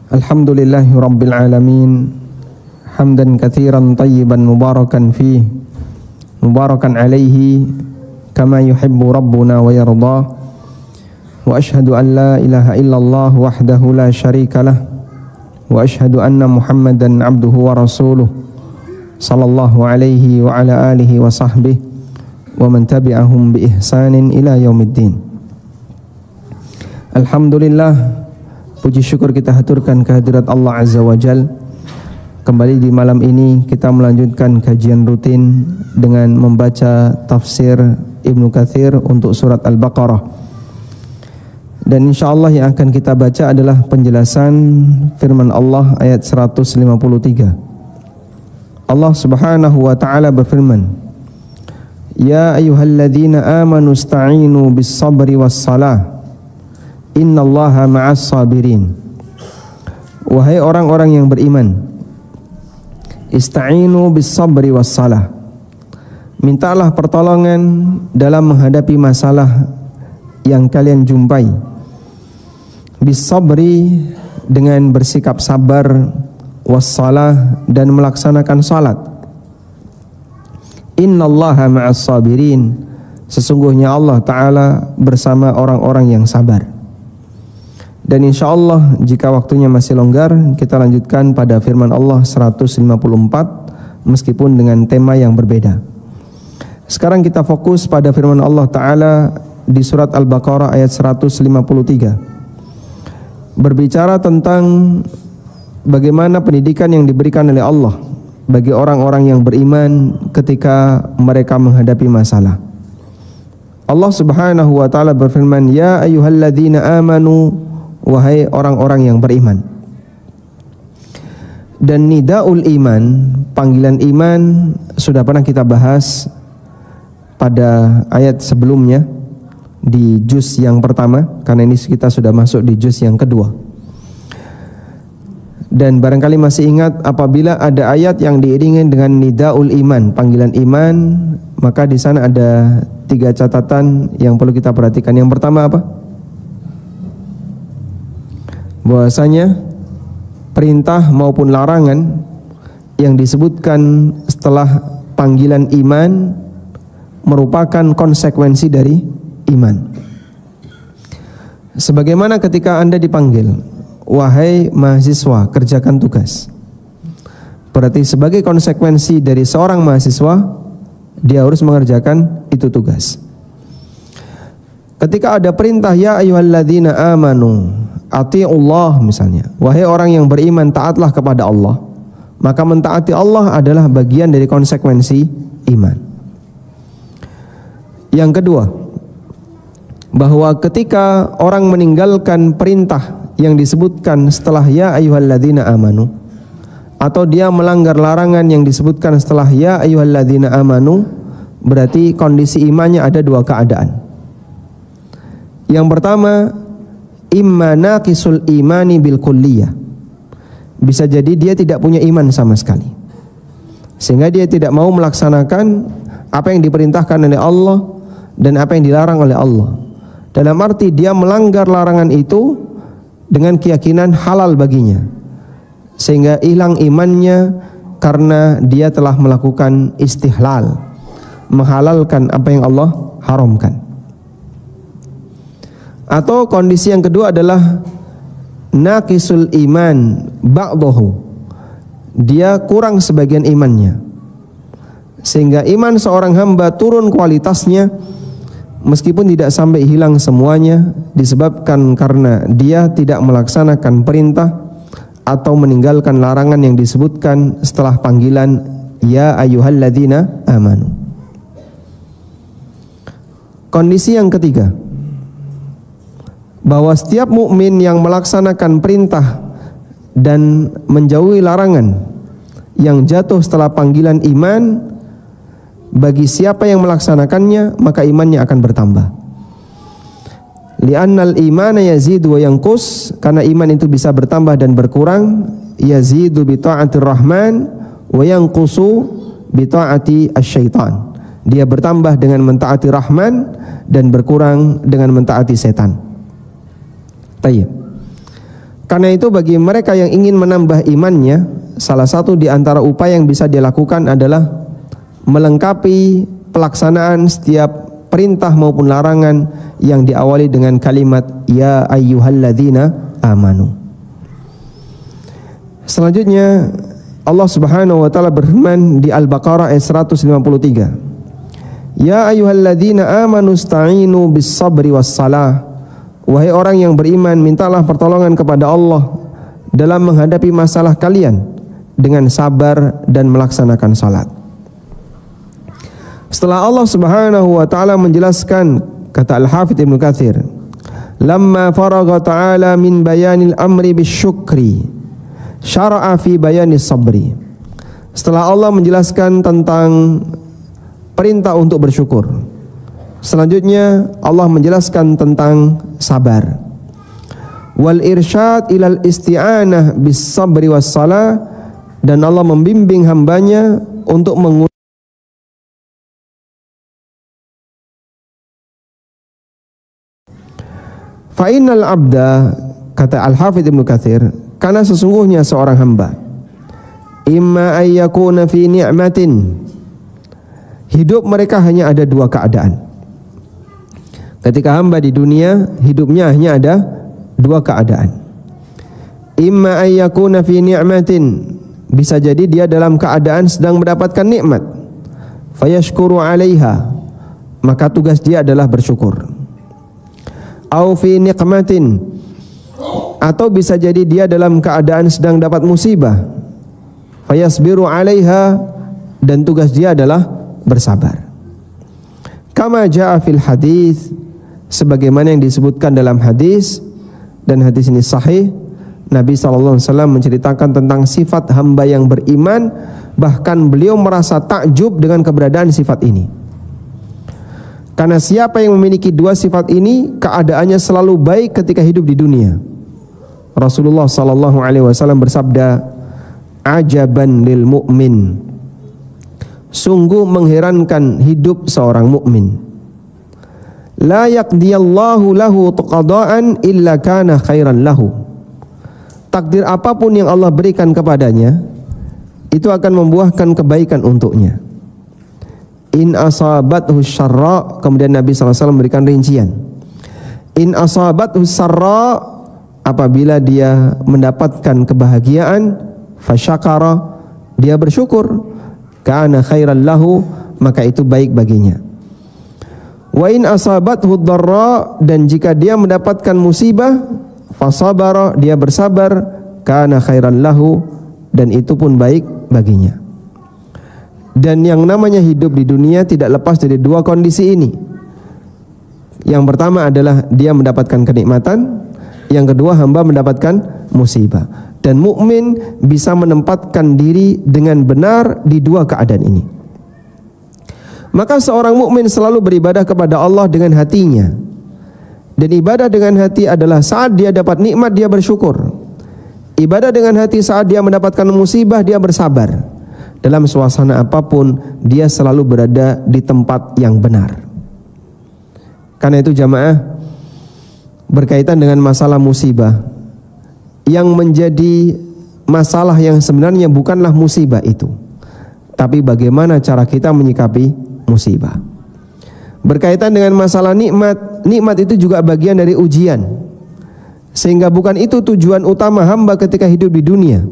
Alhamdulillahi Rabbil Alamin. Hamdan kathiran tayyiban mubarakan fih, mubarakan alaihi kama yuhibbu Rabbuna wa yardah. Wa ashhadu an la ilaha illallah wahdahu la syarika lah. Wa ashhadu anna Muhammadan abduhu wa rasuluh sallallahu alaihi wa ala alihi wa sahbihi wa man tabi'ahum bi ihsanin ila yaumiddin. Alhamdulillah, puji syukur kita haturkan kehadirat Allah Azza wa Jal. Kembali di malam ini kita melanjutkan kajian rutin dengan membaca tafsir Ibnu Katsir untuk surat Al-Baqarah. Dan insyaallah yang akan kita baca adalah penjelasan firman Allah ayat 153. Allah Subhanahu wa taala berfirman, "Ya ayyuhalladzina amanu ista'inu bis-sabri was-salah. Innallaha ma'as sabirin." Wahai orang-orang yang beriman, ista'inu bis-sabri was-salah. Mintalah pertolongan dalam menghadapi masalah yang kalian jumpai. Bis-sabri dengan bersikap sabar, was-salah dan melaksanakan salat. Innallaha ma'as sabirin. Sesungguhnya Allah Ta'ala bersama orang-orang yang sabar. Dan insyaallah jika waktunya masih longgar, kita lanjutkan pada firman Allah 154 meskipun dengan tema yang berbeda. Sekarang kita fokus pada firman Allah Ta'ala di surat Al-Baqarah ayat 153. Berbicara tentang bagaimana pendidikan yang diberikan oleh Allah bagi orang-orang yang beriman ketika mereka menghadapi masalah. Allah Subhanahu wa taala berfirman, "Ya ayyuhalladzina amanu," wahai orang-orang yang beriman. Dan nidaul iman, panggilan iman, sudah pernah kita bahas pada ayat sebelumnya di juz yang pertama, karena ini kita sudah masuk di juz yang kedua. Dan barangkali masih ingat, apabila ada ayat yang diiringi dengan nidaul iman, panggilan iman, maka di sana ada 3 catatan yang perlu kita perhatikan. Yang pertama apa? Bahwasanya perintah maupun larangan yang disebutkan setelah panggilan iman merupakan konsekuensi dari iman. Sebagaimana ketika Anda dipanggil, wahai mahasiswa, kerjakan tugas. Berarti sebagai konsekuensi dari seorang mahasiswa, dia harus mengerjakan itu tugas. Ketika ada perintah, ya ayyuhalladzina amanu ati'ullah misalnya, wahai orang yang beriman, taatlah kepada Allah, maka mentaati Allah adalah bagian dari konsekuensi iman. Yang kedua, bahwa ketika orang meninggalkan perintah yang disebutkan setelah ya ayyuhalladzina amanu, atau dia melanggar larangan yang disebutkan setelah ya ayyuhalladzina amanu, berarti kondisi imannya ada 2 keadaan. Yang pertama, imma naqisul imani bil kulliyah. Bisa jadi dia tidak punya iman sama sekali, sehingga dia tidak mau melaksanakan apa yang diperintahkan oleh Allah dan apa yang dilarang oleh Allah. Dalam arti dia melanggar larangan itu dengan keyakinan halal baginya, sehingga hilang imannya karena dia telah melakukan istihlal, menghalalkan apa yang Allah haramkan. Atau kondisi yang kedua adalah naqisul iman ba'dahu. Dia kurang sebagian imannya, sehingga iman seorang hamba turun kualitasnya meskipun tidak sampai hilang semuanya, disebabkan karena dia tidak melaksanakan perintah atau meninggalkan larangan yang disebutkan setelah panggilan ya ayyuhalladzina amanu. Kondisi yang ketiga, bahwa setiap mukmin yang melaksanakan perintah dan menjauhi larangan yang jatuh setelah panggilan iman, bagi siapa yang melaksanakannya maka imannya akan bertambah. Li'annal imana yazidu wa yanqus, karena iman itu bisa bertambah dan berkurang. Yazidu bi ta'atir rahman wa yanqusu bi ta'ati asyaitan. Dia bertambah dengan mentaati Rahman dan berkurang dengan mentaati setan. Tayyib. Karena itu bagi mereka yang ingin menambah imannya, salah satu di antara upaya yang bisa dilakukan adalah melengkapi pelaksanaan setiap perintah maupun larangan yang diawali dengan kalimat ya ayyuhalladzina amanu. Selanjutnya Allah Subhanahu wa taala berfirman di Al-Baqarah ayat 153. Ya ayyuhalladzina amanu ista'inu bis-sabri was-salah. Wahai orang yang beriman, mintalah pertolongan kepada Allah dalam menghadapi masalah kalian dengan sabar dan melaksanakan salat. Setelah Allah Subhanahu wa taala menjelaskan, kata Al-Hafidz Ibnu Katsir, lamma faragha ta'ala min bayanil amri bisyukri syara'a fi bayanis sabri. Setelah Allah menjelaskan tentang perintah untuk bersyukur, selanjutnya Allah menjelaskan tentang sabar. Wal irsyad ilal isti'anah bis sabri was salah, dan Allah membimbing hambanya untuk fa innal abda, kata Al-Hafidz Ibnu Katsir, karena sesungguhnya seorang hamba imma ayyakuna fi ni'matin, hidup mereka hanya ada dua keadaan. Ketika hamba di dunia, hidupnya hanya ada dua keadaan. Imma ayyakuna fi ni'matin, bisa jadi dia dalam keadaan sedang mendapatkan nikmat, fayashkuru 'alaiha, maka tugas dia adalah bersyukur. Au fi niqmatin, atau bisa jadi dia dalam keadaan sedang dapat musibah, fayasbiru 'alaiha, dan tugas dia adalah bersabar. Kama jaa fil hadis, sebagaimana yang disebutkan dalam hadis, dan hadis ini sahih. Nabi SAW menceritakan tentang sifat hamba yang beriman, bahkan beliau merasa takjub dengan keberadaan sifat ini. Karena siapa yang memiliki dua sifat ini, keadaannya selalu baik ketika hidup di dunia. Rasulullah SAW bersabda, ajaban lil mu'min, sungguh mengherankan hidup seorang mukmin. La yaqdiyallahu lahu qada'an illa kana khairan lahu. Takdir apapun yang Allah berikan kepadanya, itu akan membuahkan kebaikan untuknya. In asabathu syarra, kemudian Nabi SAW memberikan rincian. In asabathu syarra, apabila dia mendapatkan kebahagiaan, fasyakara, dia bersyukur, kana khairan lahu, maka itu baik baginya. Wa in asabathu dharra, dan jika dia mendapatkan musibah, fasabara, dia bersabar, kana khairan lahu, dan itu pun baik baginya. Dan yang namanya hidup di dunia tidak lepas dari dua kondisi ini. Yang pertama adalah dia mendapatkan kenikmatan, yang kedua hamba mendapatkan musibah. Dan mukmin bisa menempatkan diri dengan benar di dua keadaan ini. Maka seorang mukmin selalu beribadah kepada Allah dengan hatinya. Dan ibadah dengan hati adalah saat dia dapat nikmat dia bersyukur. Ibadah dengan hati saat dia mendapatkan musibah dia bersabar. Dalam suasana apapun dia selalu berada di tempat yang benar. Karena itu jamaah, berkaitan dengan masalah musibah, yang menjadi masalah yang sebenarnya bukanlah musibah itu, tapi bagaimana cara kita menyikapi musibah. Berkaitan dengan masalah nikmat, nikmat itu juga bagian dari ujian. Sehingga bukan itu tujuan utama hamba ketika hidup di dunia.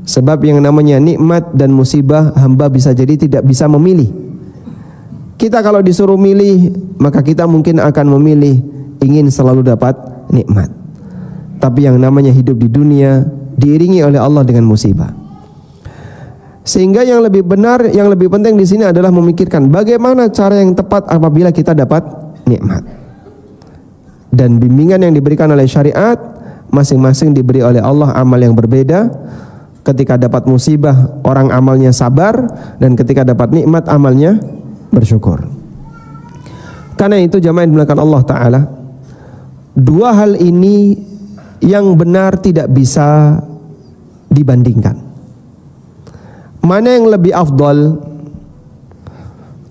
Sebab yang namanya nikmat dan musibah, hamba bisa jadi tidak bisa memilih. Kita kalau disuruh milih, maka kita mungkin akan memilih ingin selalu dapat nikmat. Tapi yang namanya hidup di dunia diiringi oleh Allah dengan musibah. Sehingga yang lebih benar, yang lebih penting di sini adalah memikirkan bagaimana cara yang tepat apabila kita dapat nikmat. Dan bimbingan yang diberikan oleh syariat, masing-masing diberi oleh Allah amal yang berbeda. Ketika dapat musibah, orang amalnya sabar, dan ketika dapat nikmat, amalnya bersyukur. Karena itu jamaah yang dimuliakan Allah Ta'ala, dua hal ini yang benar tidak bisa dibandingkan. Mana yang lebih afdal?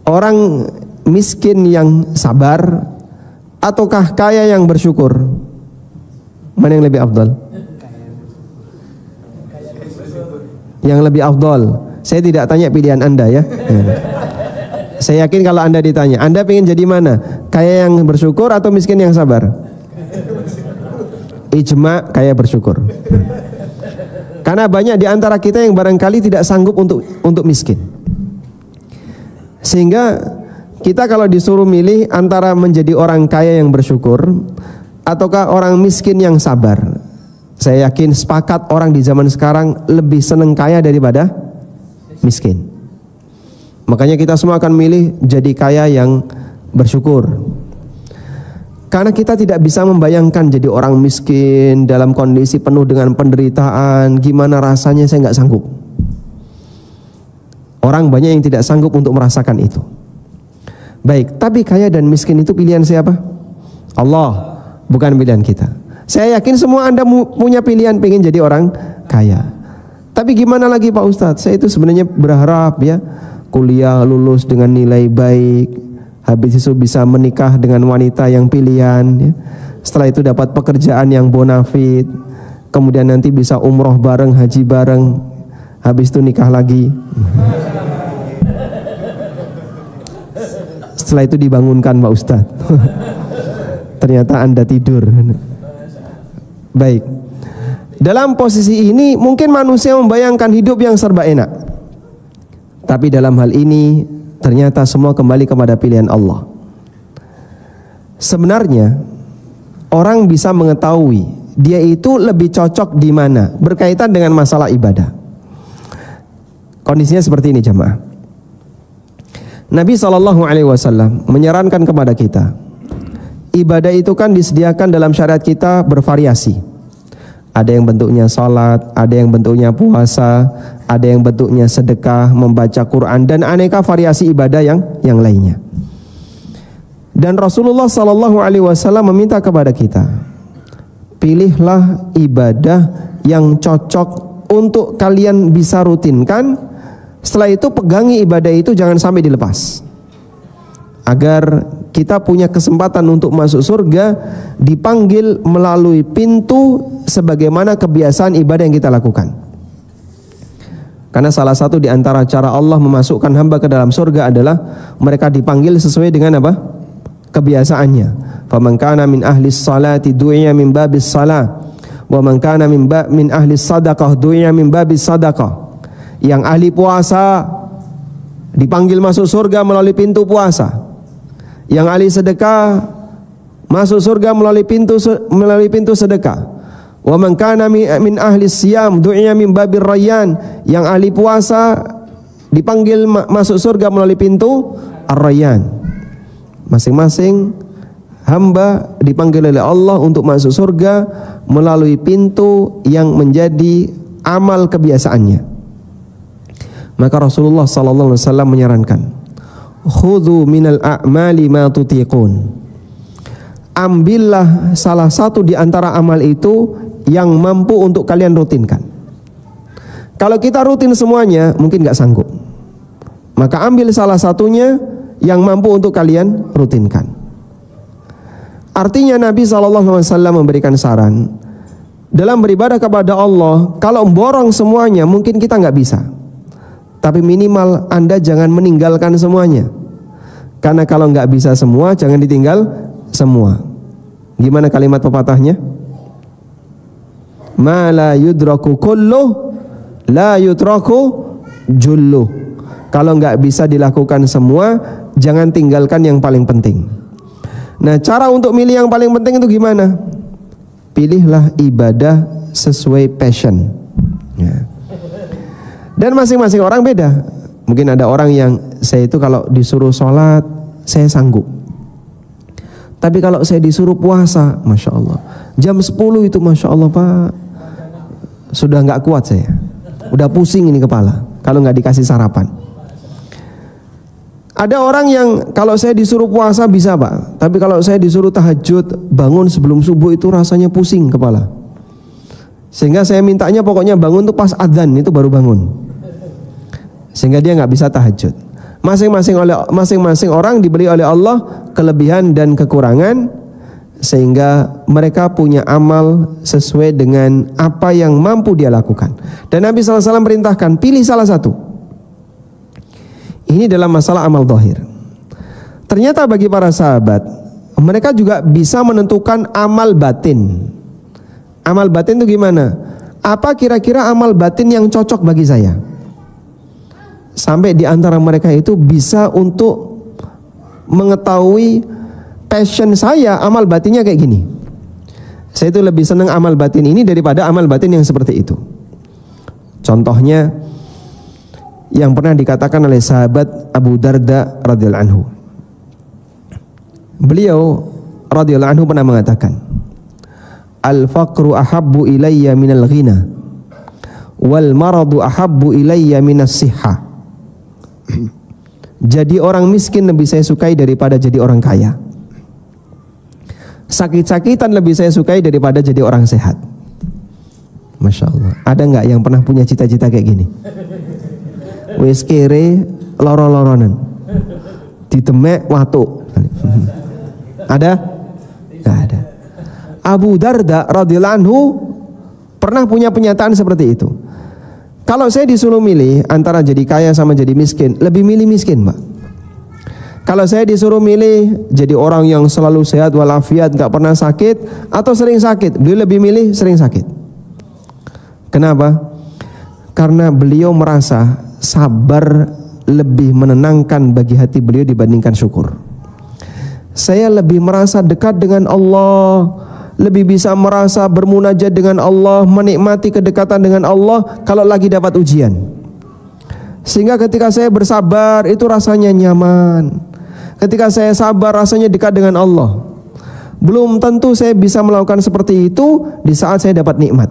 Orang miskin yang sabar ataukah kaya yang bersyukur? Mana yang lebih afdal? yang lebih afdol. Saya tidak tanya pilihan Anda ya. Saya yakin kalau Anda ditanya, Anda pengen jadi mana? Kaya yang bersyukur atau miskin yang sabar? Ijma kaya bersyukur. Karena banyak di antara kita yang barangkali tidak sanggup untuk miskin. Sehingga kita kalau disuruh milih antara menjadi orang kaya yang bersyukur ataukah orang miskin yang sabar, saya yakin sepakat orang di zaman sekarang lebih senang kaya daripada miskin. Makanya kita semua akan milih jadi kaya yang bersyukur. Karena kita tidak bisa membayangkan jadi orang miskin dalam kondisi penuh dengan penderitaan. Gimana rasanya, saya nggak sanggup. Orang banyak yang tidak sanggup untuk merasakan itu. Baik, tapi kaya dan miskin itu pilihan siapa? Allah, bukan pilihan kita. Saya yakin semua Anda punya pilihan pengen jadi orang kaya. Tapi gimana lagi Pak Ustadz? Saya itu sebenarnya berharap ya kuliah lulus dengan nilai baik, habis itu bisa menikah dengan wanita yang pilihan ya. Setelah itu dapat pekerjaan yang bonafit, kemudian nanti bisa umroh bareng, haji bareng, habis itu nikah lagi. Setelah itu dibangunkan Pak Ustadz. Ternyata Anda tidur. Baik. Dalam posisi ini mungkin manusia membayangkan hidup yang serba enak. Tapi dalam hal ini ternyata semua kembali kepada pilihan Allah. Sebenarnya orang bisa mengetahui dia itu lebih cocok di mana berkaitan dengan masalah ibadah. Kondisinya seperti ini jemaah. Nabi SAW menyarankan kepada kita, ibadah itu kan disediakan dalam syariat kita bervariasi. Ada yang bentuknya salat, ada yang bentuknya puasa, ada yang bentuknya sedekah, membaca Quran, dan aneka variasi ibadah yang lainnya. Dan Rasulullah SAW meminta kepada kita, pilihlah ibadah yang cocok untuk kalian bisa rutinkan. Setelah itu pegangi ibadah itu, jangan sampai dilepas, agar kita punya kesempatan untuk masuk surga, dipanggil melalui pintu sebagaimana kebiasaan ibadah yang kita lakukan. Karena salah satu di antara cara Allah memasukkan hamba ke dalam surga adalah mereka dipanggil sesuai dengan apa? Kebiasaannya. Faman kana min ahli salati du'iya min babis salah, wa man kana min ahli sadaqah du'iya min babis sadaqah. Yang ahli puasa dipanggil masuk surga melalui pintu puasa. Yang ahli sedekah masuk surga melalui pintu sedekah. Wa man kana min ahli siyam du'iya min babir rayyan. Yang ahli puasa dipanggil masuk surga melalui pintu ar-rayyan. Masing-masing hamba dipanggil oleh Allah untuk masuk surga melalui pintu yang menjadi amal kebiasaannya. Maka Rasulullah SAW menyarankan, khudhu minal a'mali ma tutiqun. Ambillah salah satu di antara amal itu yang mampu untuk kalian rutinkan. Kalau kita rutin semuanya mungkin gak sanggup. Maka ambil salah satunya yang mampu untuk kalian rutinkan. Artinya Nabi SAW memberikan saran, dalam beribadah kepada Allah, kalau borong semuanya mungkin kita gak bisa. Tapi minimal Anda jangan meninggalkan semuanya. Karena kalau nggak bisa semua, jangan ditinggal semua. Gimana kalimat pepatahnya? Ma la yudraku kulluh, la yutraku julluh. Kalau nggak bisa dilakukan semua, jangan tinggalkan yang paling penting. Nah, cara untuk milih yang paling penting itu gimana? Pilihlah ibadah sesuai passion. Ya. Dan masing-masing orang beda. Mungkin ada orang yang saya itu kalau disuruh sholat saya sanggup. Tapi kalau saya disuruh puasa, Masya Allah, jam 10 itu Masya Allah Pak, sudah nggak kuat saya. Udah pusing ini kepala kalau nggak dikasih sarapan. Ada orang yang kalau saya disuruh puasa bisa Pak, tapi kalau saya disuruh tahajud bangun sebelum subuh itu rasanya pusing kepala. Sehingga saya mintanya pokoknya bangun tuh pas adzan itu baru bangun. Sehingga dia nggak bisa tahajud. Masing-masing orang diberi oleh Allah kelebihan dan kekurangan, sehingga mereka punya amal sesuai dengan apa yang mampu dia lakukan. Dan Nabi SAW perintahkan, pilih salah satu. Ini dalam masalah amal zahir. Ternyata bagi para sahabat, mereka juga bisa menentukan amal batin. Amal batin itu gimana? Apa kira-kira amal batin yang cocok bagi saya? Sampai di antara mereka itu bisa untuk mengetahui passion saya, amal batinnya kayak gini. Saya itu lebih senang amal batin ini daripada amal batin yang seperti itu. Contohnya yang pernah dikatakan oleh sahabat Abu Darda radhiyallahu anhu. Beliau radhiyallahu anhu pernah mengatakan, "Al-faqru ahabbu ilayya minal ghina wal maradu ahabbu ilayya minas sihha." Jadi orang miskin lebih saya sukai daripada jadi orang kaya. Sakit-sakitan lebih saya sukai daripada jadi orang sehat. Masya Allah. Ada nggak yang pernah punya cita-cita kayak gini? Wis kere loro-loronan, ditemek watu. Ada? Nggak ada. Abu Darda radhiyallahu anhu pernah punya pernyataan seperti itu. Kalau saya disuruh milih antara jadi kaya sama jadi miskin, lebih milih miskin, Pak. Kalau saya disuruh milih jadi orang yang selalu sehat walafiat, nggak pernah sakit, atau sering sakit, beliau lebih milih sering sakit. Kenapa? Karena beliau merasa sabar lebih menenangkan bagi hati beliau dibandingkan syukur. Saya lebih merasa dekat dengan Allah, lebih bisa merasa bermunajat dengan Allah, menikmati kedekatan dengan Allah kalau lagi dapat ujian. Sehingga ketika saya bersabar itu rasanya nyaman. Ketika saya sabar rasanya dekat dengan Allah. Belum tentu saya bisa melakukan seperti itu di saat saya dapat nikmat.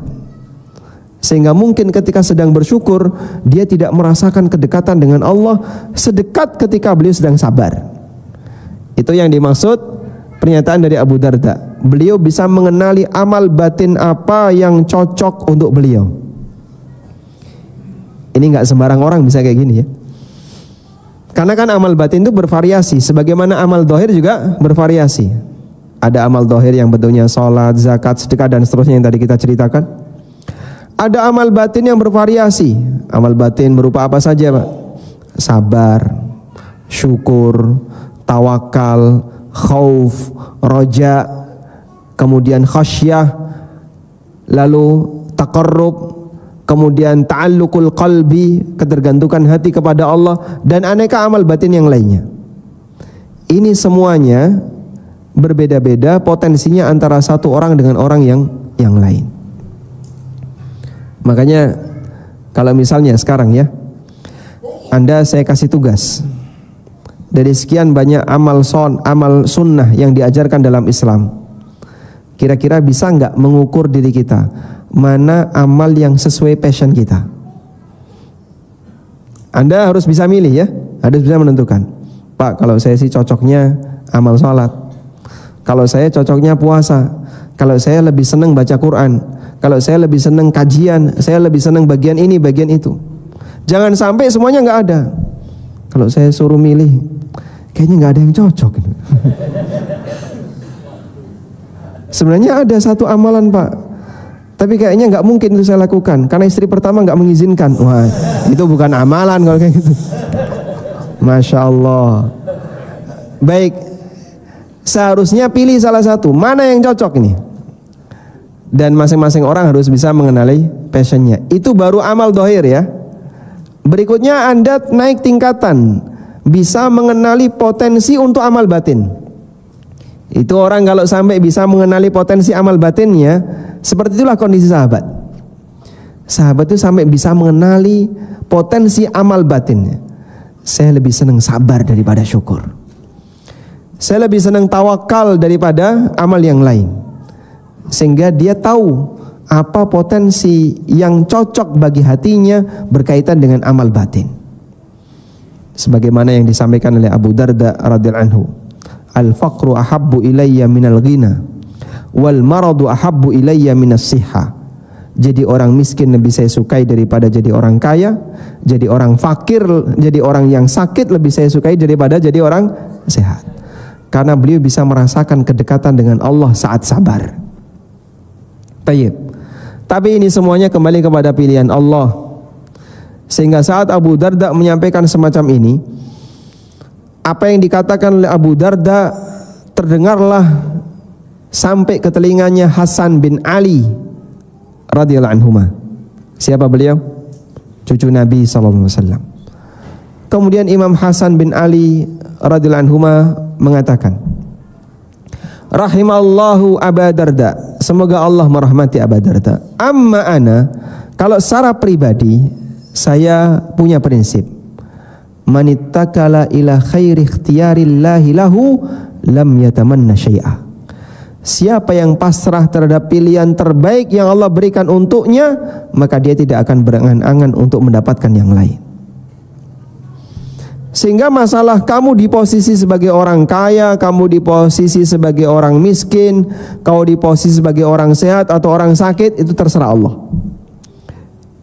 Sehingga mungkin ketika sedang bersyukur dia tidak merasakan kedekatan dengan Allah sedekat ketika beliau sedang sabar. Itu yang dimaksud pernyataan dari Abu Darda. Beliau bisa mengenali amal batin apa yang cocok untuk beliau. Ini nggak sembarang orang bisa kayak gini ya. Karena kan amal batin itu bervariasi, sebagaimana amal zahir juga bervariasi. Ada amal zahir yang bentuknya sholat, zakat, sedekah dan seterusnya yang tadi kita ceritakan. Ada amal batin yang bervariasi. Amal batin berupa apa saja, Pak? Sabar, syukur, tawakal, khauf, roja, kemudian khasyah, lalu taqarrub, kemudian ta'alluqul qalbi, ketergantungan hati kepada Allah, dan aneka amal batin yang lainnya. Ini semuanya berbeda-beda potensinya antara satu orang dengan orang yang lain. Makanya kalau misalnya sekarang ya, saya kasih tugas dari sekian banyak amal sunnah yang diajarkan dalam Islam, kira-kira bisa nggak mengukur diri kita mana amal yang sesuai passion kita? Anda harus bisa milih ya, harus bisa menentukan. Pak, kalau saya sih cocoknya amal sholat, kalau saya cocoknya puasa, kalau saya lebih senang baca Quran, kalau saya lebih senang kajian, saya lebih senang bagian ini, bagian itu. Jangan sampai semuanya nggak ada. Kalau saya suruh milih, kayaknya nggak ada yang cocok. Sebenarnya ada satu amalan, Pak, tapi kayaknya nggak mungkin itu saya lakukan karena istri pertama nggak mengizinkan. Wah, itu bukan amalan kalau kayak gitu. Masya Allah. Baik, seharusnya pilih salah satu. Mana yang cocok ini? Dan masing-masing orang harus bisa mengenali passionnya. Itu baru amal dohir ya. Berikutnya Anda naik tingkatan, bisa mengenali potensi untuk amal batin. Itu orang kalau sampai bisa mengenali potensi amal batinnya, seperti itulah kondisi sahabat. Sahabat itu sampai bisa mengenali potensi amal batinnya. Saya lebih senang sabar daripada syukur. Saya lebih senang tawakal daripada amal yang lain. Sehingga dia tahu apa potensi yang cocok bagi hatinya berkaitan dengan amal batin. Sebagaimana yang disampaikan oleh Abu Darda radhiyallahu anhu, al-faqru ahabbu ilayya minal ghina wal maradu ahabbu ilayya minas sihha. Jadi orang miskin lebih saya sukai daripada jadi orang kaya. Jadi orang fakir, jadi orang yang sakit lebih saya sukai daripada jadi orang sehat. karena beliau bisa merasakan kedekatan dengan Allah saat sabar. Tayyib. Tapi ini semuanya kembali kepada pilihan Allah. Sehingga saat Abu Darda menyampaikan semacam ini, apa yang dikatakan oleh Abu Darda terdengarlah sampai ke telinganya Hasan bin Ali radhiyallahu anhuma. Siapa beliau? Cucu Nabi sallallahu alaihi wasallam. Kemudian Imam Hasan bin Ali radhiyallahu anhuma mengatakan, rahimallahu Aba Darda, semoga Allah merahmati Aba Darda. Amma ana, kalau secara pribadi saya punya prinsip, manittakala ila khairi ikhtiyarillahi lahu lam yatamanna syai'a. Siapa yang pasrah terhadap pilihan terbaik yang Allah berikan untuknya, maka dia tidak akan berangan-angan untuk mendapatkan yang lain. Sehingga masalah kamu di posisi sebagai orang kaya, kamu di posisi sebagai orang miskin, kamu di posisi sebagai orang sehat atau orang sakit, itu terserah Allah.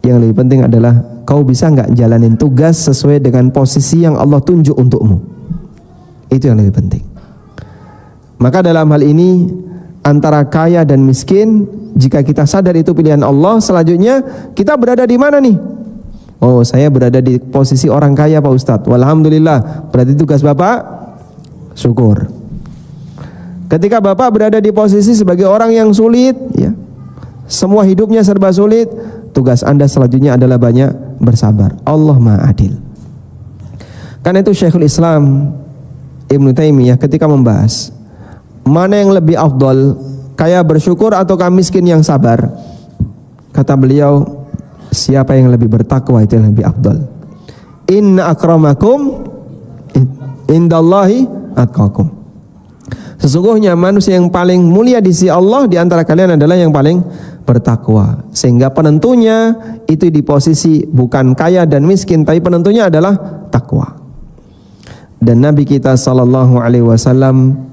Yang lebih penting adalah kau bisa nggak jalanin tugas sesuai dengan posisi yang Allah tunjuk untukmu. Itu yang lebih penting. Maka dalam hal ini antara kaya dan miskin, jika kita sadar itu pilihan Allah, selanjutnya kita berada di mana nih? Oh, saya berada di posisi orang kaya Pak Ustadz. Walhamdulillah, berarti tugas Bapak syukur. Ketika Bapak berada di posisi sebagai orang yang sulit, ya, semua hidupnya serba sulit, tugas Anda selanjutnya adalah banyak bersabar. Allah Maha Adil. Karena itu Syekhul Islam Ibnu Taimiyah ketika membahas mana yang lebih afdol, kaya bersyukur ataukah miskin yang sabar, kata beliau, siapa yang lebih bertakwa itu yang lebih afdal. Inna akramakum indallahi atqakum. Sesungguhnya manusia yang paling mulia di sisi Allah di antara kalian adalah yang paling bertakwa. Sehingga penentunya itu di posisi bukan kaya dan miskin, tapi penentunya adalah takwa. Dan Nabi kita sallallahu alaihi wasallam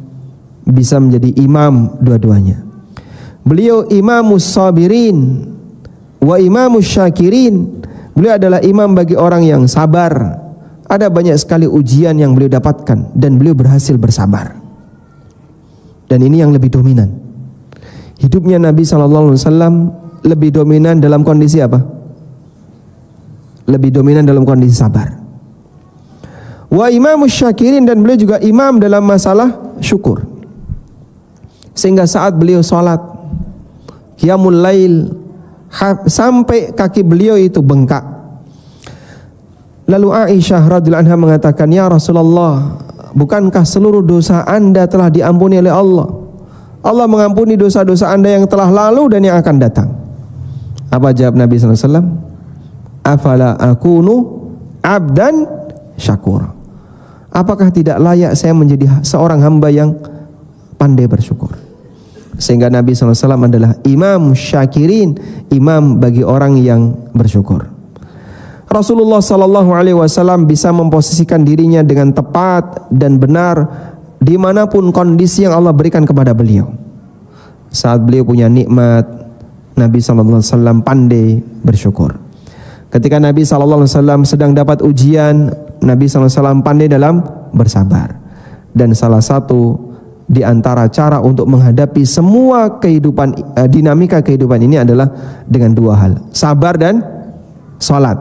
bisa menjadi imam dua-duanya. Beliau imamus sabirin wa imamus syakirin. Beliau adalah imam bagi orang yang sabar. Ada banyak sekali ujian yang beliau dapatkan dan beliau berhasil bersabar. Dan ini yang lebih dominan. Hidupnya Nabi SAW lebih dominan dalam kondisi apa? Lebih dominan dalam kondisi sabar. Wa imamus syakirin, dan beliau juga imam dalam masalah syukur. Sehingga saat beliau sholat qiyamul lail sampai kaki beliau itu bengkak. Lalu Aisyah radhiyallahu anha mengatakan, ya Rasulullah, bukankah seluruh dosa Anda telah diampuni oleh Allah? Allah mengampuni dosa-dosa Anda yang telah lalu dan yang akan datang. Apa jawab Nabi SAW? Afala akunu abdan syakur. Apakah tidak layak saya menjadi seorang hamba yang pandai bersyukur? Sehingga Nabi SAW adalah imam syakirin, imam bagi orang yang bersyukur. Rasulullah SAW bisa memposisikan dirinya dengan tepat dan benar dimanapun kondisi yang Allah berikan kepada beliau. Saat beliau punya nikmat, Nabi SAW pandai bersyukur. Ketika Nabi SAW sedang dapat ujian, Nabi SAW pandai dalam bersabar. Dan salah satu di antara cara untuk menghadapi semua kehidupan, dinamika kehidupan ini adalah dengan dua hal, sabar dan salat.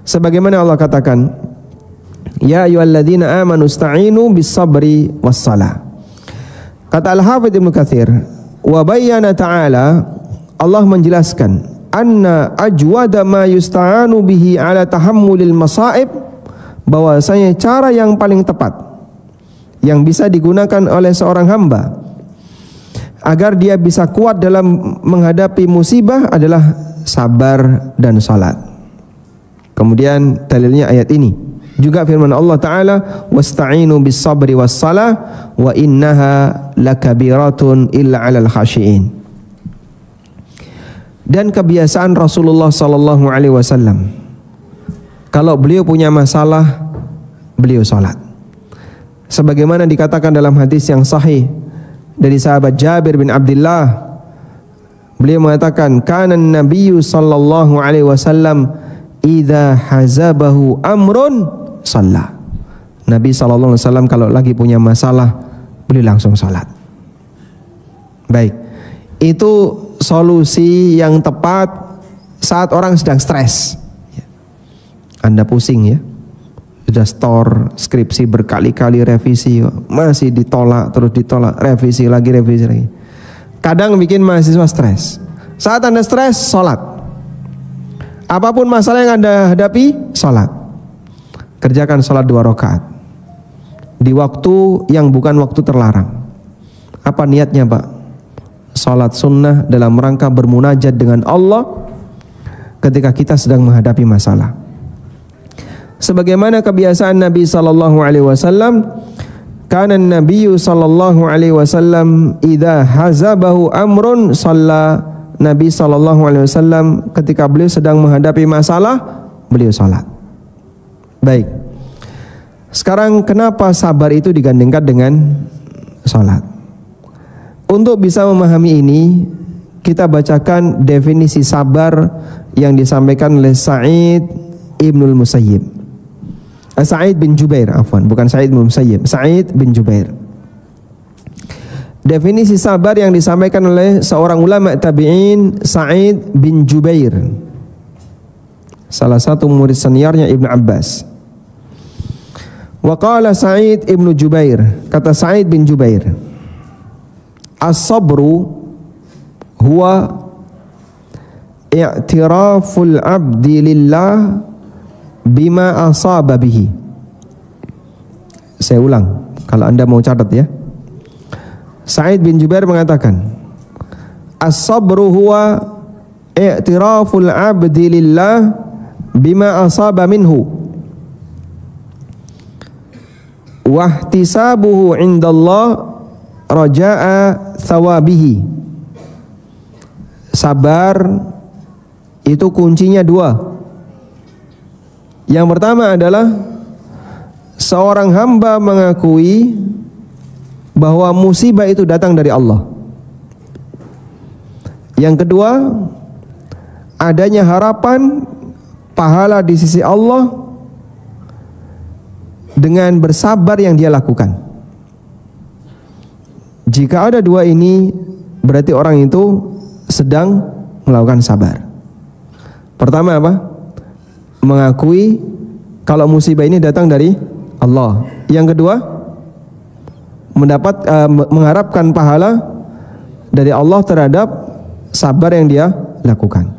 Sebagaimana Allah katakan, ya ayyuhalladzina amanu ista'inu bis-sabri was-salah. Kata Al-Hafidz Ibnu Katsir, wa bayyana ta'ala, Allah menjelaskan, anna ajwada ma yusta'anu bihi ala tahammulil masaib, bahwasanya cara yang paling tepat yang bisa digunakan oleh seorang hamba agar dia bisa kuat dalam menghadapi musibah adalah sabar dan salat. Kemudian dalilnya ayat ini juga firman Allah Ta'ala, wasta'inu bis sabri was salah wa innaha lakabiratun illa 'alal khashiin. Dan kebiasaan Rasulullah sallallahu alaihi wasallam, kalau beliau punya masalah, beliau salat. Sebagaimana dikatakan dalam hadis yang sahih dari sahabat Jabir bin Abdullah, beliau mengatakan, kana an-nabiyyu sallallahu alaihi wasallam idza hazabahu amrun shalla. Nabi sallallahu alaihi wasallam kalau lagi punya masalah, beliau langsung sholat. Baik, itu solusi yang tepat saat orang sedang stres. Anda pusing ya, sudah store skripsi berkali-kali revisi, masih ditolak, terus ditolak, revisi lagi. Kadang bikin mahasiswa stres. Saat Anda stres, sholat. Apapun masalah yang Anda hadapi, sholat. Kerjakan sholat 2 rakaat di waktu yang bukan waktu terlarang. Apa niatnya, Pak? Sholat sunnah dalam rangka bermunajat dengan Allah ketika kita sedang menghadapi masalah. Sebagaimana kebiasaan Nabi sallallahu alaihi wasallam, kana Nabi sallallahu alaihi wasallam idza hazabahu amrun shalla. Nabi sallallahu alaihi wasallam ketika beliau sedang menghadapi masalah, beliau salat. Baik. Sekarang kenapa sabar itu digandengkan dengan salat? Untuk bisa memahami ini, kita bacakan definisi sabar yang disampaikan oleh Sa'id Ibnul Musayyib. Sa'id bin Jubair, bukan Sa'id bin Musayyib, Sa'id bin Jubair. Definisi sabar yang disampaikan oleh seorang ulama tabi'in, Sa'id bin Jubair, salah satu murid seniornya Ibnu Abbas. Wa qala Sa'id ibnu Jubair, kata Sa'id bin Jubair, as-sabru huwa i'tiraful abdi lillah bima asaba bihi. Saya ulang kalau Anda mau catat ya. Sa'id bin Jubair mengatakan, as-sabru huwa i'tiraful abdi lillah bima asaba minhu wa ihtisabuhu indallah raja'a thawabihi. Sabar itu kuncinya 2. Yang pertama adalah seorang hamba mengakui bahwa musibah itu datang dari Allah. Yang kedua, adanya harapan pahala di sisi Allah dengan bersabar yang dia lakukan. Jika ada 2 ini, berarti orang itu sedang melakukan sabar. Pertama apa? Mengakui kalau musibah ini datang dari Allah. Yang kedua, mengharapkan pahala dari Allah terhadap sabar yang dia lakukan.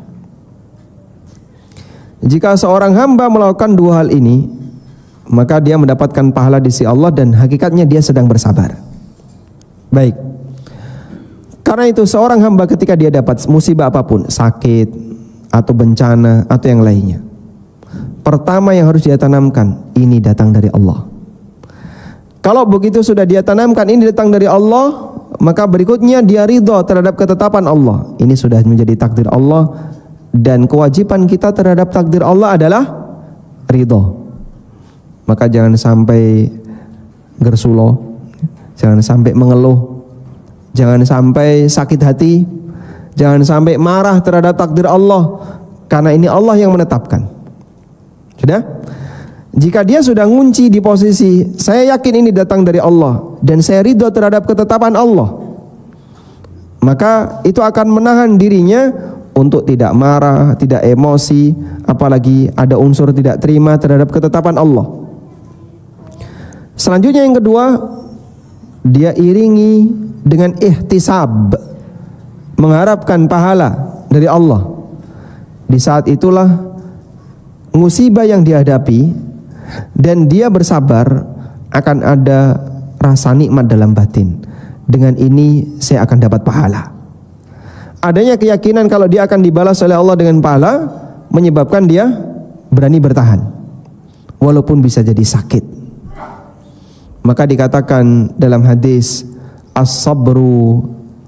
Jika seorang hamba melakukan 2 hal ini, maka dia mendapatkan pahala di sisi Allah dan hakikatnya dia sedang bersabar. Baik. Karena itu seorang hamba ketika dia dapat musibah apapun, sakit atau bencana atau yang lainnya, pertama yang harus dia tanamkan, ini datang dari Allah. Kalau begitu sudah dia tanamkan ini datang dari Allah, maka berikutnya dia ridho terhadap ketetapan Allah. Ini sudah menjadi takdir Allah, dan kewajiban kita terhadap takdir Allah adalah ridho. Maka jangan sampai gersulo, jangan sampai mengeluh, jangan sampai sakit hati, jangan sampai marah terhadap takdir Allah, karena ini Allah yang menetapkan. Sudah? Jika dia sudah ngunci di posisi saya yakin ini datang dari Allah dan saya ridho terhadap ketetapan Allah, maka itu akan menahan dirinya untuk tidak marah, tidak emosi, apalagi ada unsur tidak terima terhadap ketetapan Allah. Selanjutnya yang kedua, dia iringi dengan ihtisab, mengharapkan pahala dari Allah. Di saat itulah musibah yang dihadapi dan dia bersabar, akan ada rasa nikmat dalam batin. Dengan ini saya akan dapat pahala. Adanya keyakinan kalau dia akan dibalas oleh Allah dengan pahala, menyebabkan dia berani bertahan walaupun bisa jadi sakit. Maka dikatakan dalam hadis, as-sabru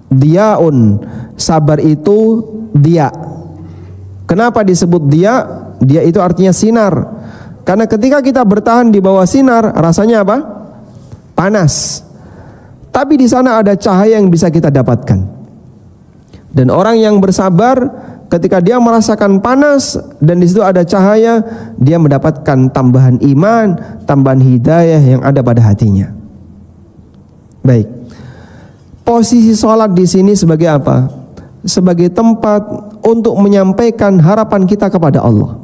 diyaun, sabar itu dia. Kenapa disebut dia? Dia itu artinya sinar. Karena ketika kita bertahan di bawah sinar, rasanya apa? Panas. Tapi di sana ada cahaya yang bisa kita dapatkan. Dan orang yang bersabar, ketika dia merasakan panas dan di situ ada cahaya, dia mendapatkan tambahan iman, tambahan hidayah yang ada pada hatinya. Baik. Posisi sholat di sini sebagai apa? Sebagai tempat untuk menyampaikan harapan kita kepada Allah.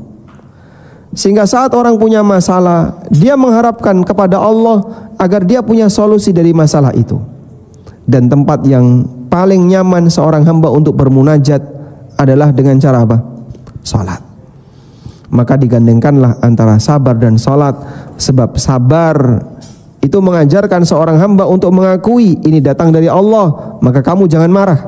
Sehingga saat orang punya masalah, dia mengharapkan kepada Allah agar dia punya solusi dari masalah itu. Dan tempat yang paling nyaman seorang hamba untuk bermunajat adalah dengan cara apa? Salat. Maka digandengkanlah antara sabar dan salat, sebab sabar itu mengajarkan seorang hamba untuk mengakui ini datang dari Allah, maka kamu jangan marah.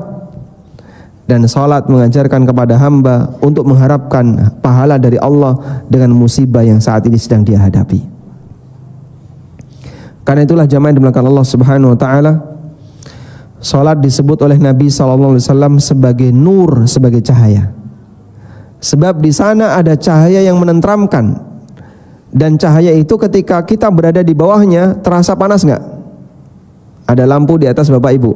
Dan salat mengajarkan kepada hamba untuk mengharapkan pahala dari Allah dengan musibah yang saat ini sedang dia hadapi. Karena itulah jamaah yang dimuliakan Allah Subhanahu wa taala, salat disebut oleh Nabi SAW sebagai nur, sebagai cahaya. Sebab di sana ada cahaya yang menenteramkan, dan cahaya itu ketika kita berada di bawahnya terasa panas nggak? Ada lampu di atas Bapak Ibu.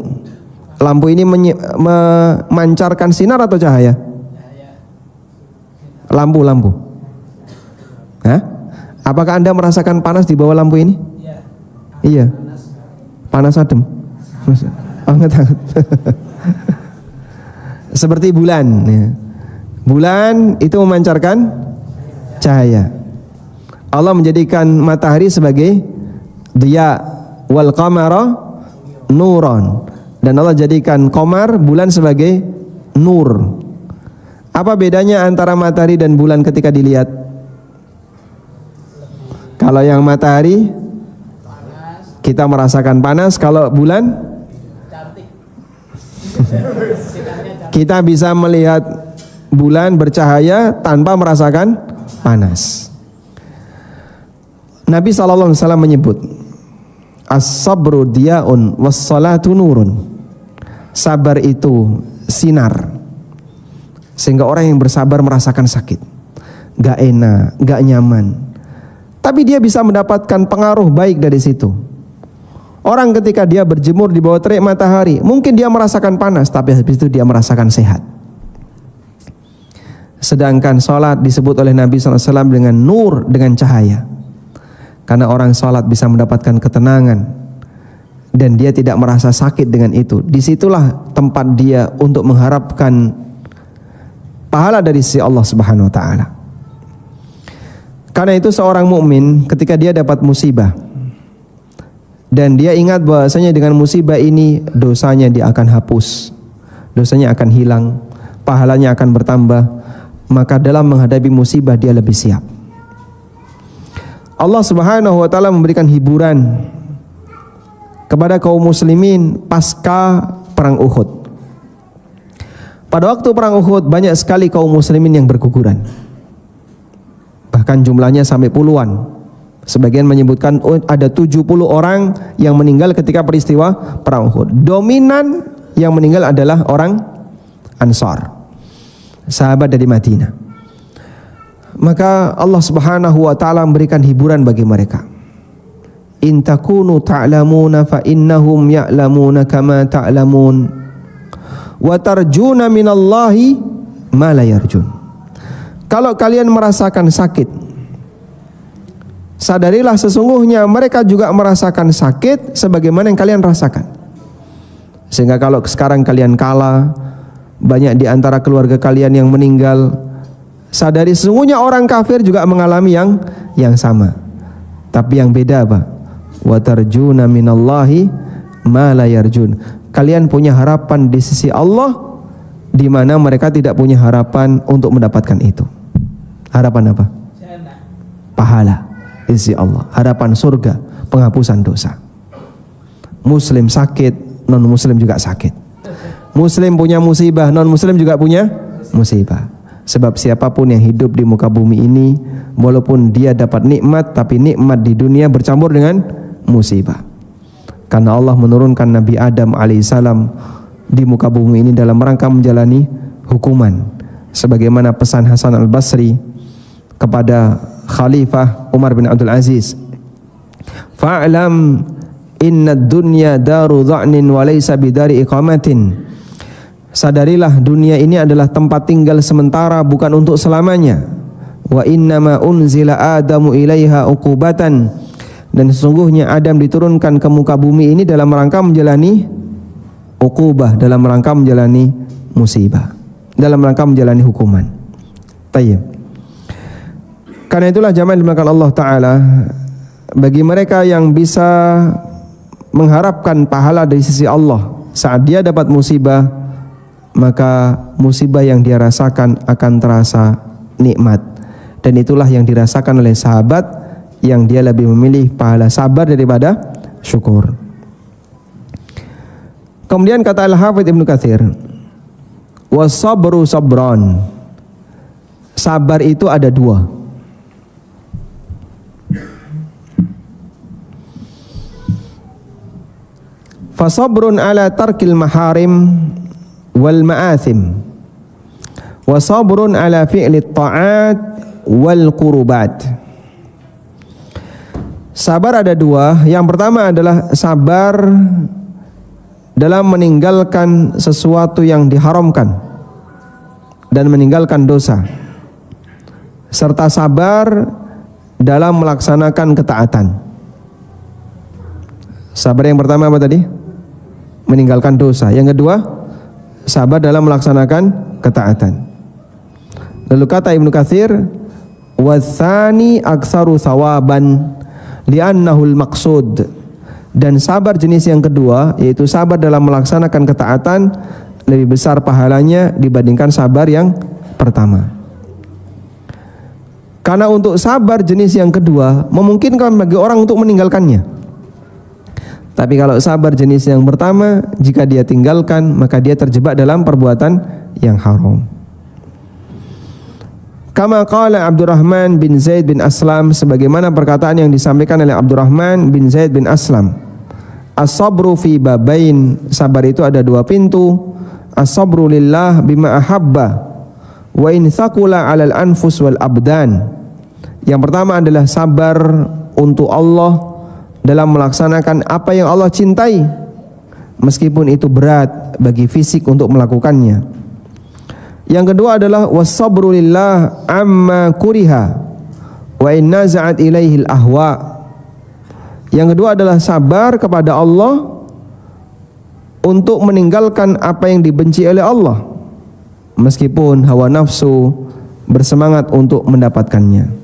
Lampu ini memancarkan sinar atau cahaya? Lampu. Hah? Apakah Anda merasakan panas di bawah lampu ini? Iya. Panas adem. Hangat. Seperti bulan. Bulan itu memancarkan cahaya. Allah menjadikan matahari sebagai diya, wal qamara nuron. Dan Allah jadikan qamar, bulan, sebagai nur. Apa bedanya antara matahari dan bulan ketika dilihat? Kalau yang matahari kita merasakan panas, kalau bulan kita bisa melihat bulan bercahaya tanpa merasakan panas. Nabi SAW menyebut as-sabru diya'un was-salatu nurun. Sabar itu sinar, sehingga orang yang bersabar merasakan sakit, gak enak, gak nyaman, tapi dia bisa mendapatkan pengaruh baik dari situ. Orang ketika dia berjemur di bawah terik matahari, mungkin dia merasakan panas, tapi habis itu dia merasakan sehat. Sedangkan sholat disebut oleh Nabi SAW dengan nur, dengan cahaya. Karena orang sholat bisa mendapatkan ketenangan, dan dia tidak merasa sakit dengan itu. Disitulah tempat dia untuk mengharapkan pahala dari sisi Allah Subhanahu wa taala. Karena itu seorang mukmin ketika dia dapat musibah dan dia ingat bahwasanya dengan musibah ini dosanya dia akan hapus, dosanya akan hilang, pahalanya akan bertambah, maka dalam menghadapi musibah dia lebih siap. Allah Subhanahu wa taala memberikan hiburan kepada kaum muslimin pasca perang Uhud. Pada waktu perang Uhud banyak sekali kaum muslimin yang berguguran. Bahkan jumlahnya sampai puluhan. Sebagian menyebutkan ada 70 orang yang meninggal ketika peristiwa perang Uhud. Dominan yang meninggal adalah orang Ansar, sahabat dari Madinah. Maka Allah Subhanahu wa taala memberikan hiburan bagi mereka. In takunu ta'lamuna fa innahum ya'lamuna kama ta'lamun wa tarjuna minallahi ma la yarjun. Kalau kalian merasakan sakit, sadarilah sesungguhnya mereka juga merasakan sakit sebagaimana yang kalian rasakan. Sehingga kalau sekarang kalian kalah, banyak di antara keluarga kalian yang meninggal, sadari sesungguhnya orang kafir juga mengalami yang sama. Tapi yang beda apa? Wa tarjuna minallahi ma la yarjun. Kalian punya harapan di sisi Allah di mana mereka tidak punya harapan untuk mendapatkan itu. Harapan apa? Pahala di sisi Allah, harapan surga, penghapusan dosa. Muslim sakit, non muslim juga sakit. Muslim punya musibah, non muslim juga punya musibah. Sebab siapapun yang hidup di muka bumi ini, walaupun dia dapat nikmat, tapi nikmat di dunia bercampur dengan musibah. Karena Allah menurunkan Nabi Adam alaihissalam di muka bumi ini dalam rangka menjalani hukuman, sebagaimana pesan Hasan al-Basri kepada Khalifah Umar bin Abdul Aziz, fa'lam inna dunya daru dha'nin wa laysa bidari iqamatin. Sadarilah dunia ini adalah tempat tinggal sementara, bukan untuk selamanya. Wa innama unzila Adamu ilaiha uqubatan Dan sesungguhnya Adam diturunkan ke muka bumi ini dalam rangka menjalani uqubah, dalam rangka menjalani musibah, dalam rangka menjalani hukuman. Tayyib. Karena itulah jamaah dimuliakan Allah Ta'ala, bagi mereka yang bisa mengharapkan pahala dari sisi Allah saat dia dapat musibah, maka musibah yang dia rasakan akan terasa nikmat. Dan itulah yang dirasakan oleh sahabat, yang dia lebih memilih pahala sabar daripada syukur. Kemudian kata Al-Hafidz Ibnu Katsir, was-sabru sabran. Sabar itu ada dua. Fasabrun ala tarkil maharim wal ma'athim, wa sabrun ala fi'li ta'at wal qurubat. Sabar ada dua. Yang pertama adalah sabar dalam meninggalkan sesuatu yang diharamkan dan meninggalkan dosa, serta sabar dalam melaksanakan ketaatan. Sabar yang pertama apa tadi? Meninggalkan dosa. Yang kedua, sabar dalam melaksanakan ketaatan. Lalu kata Ibnu Katsir, watsani aktsaru thawaban li'annahul maqsud. Dan sabar jenis yang kedua, yaitu sabar dalam melaksanakan ketaatan, lebih besar pahalanya dibandingkan sabar yang pertama. Karena untuk sabar jenis yang kedua memungkinkan bagi orang untuk meninggalkannya. Tapi kalau sabar jenis yang pertama, jika dia tinggalkan, maka dia terjebak dalam perbuatan yang haram. Kama qala Abdurrahman bin Zaid bin Aslam, sebagaimana perkataan yang disampaikan oleh Abdurrahman bin Zaid bin Aslam. As-sabru fi babain, sabar itu ada dua pintu. As-sabru lillah bima ahabba wa in thaqula 'alal anfus wal abdan. Yang pertama adalah sabar untuk Allah dalam melaksanakan apa yang Allah cintai, meskipun itu berat bagi fisik untuk melakukannya. Yang kedua adalah was-sabru lillah amma kuriha wa in naza'at ilaihil ahwa. Yang kedua adalah sabar kepada Allah untuk meninggalkan apa yang dibenci oleh Allah, meskipun hawa nafsu bersemangat untuk mendapatkannya.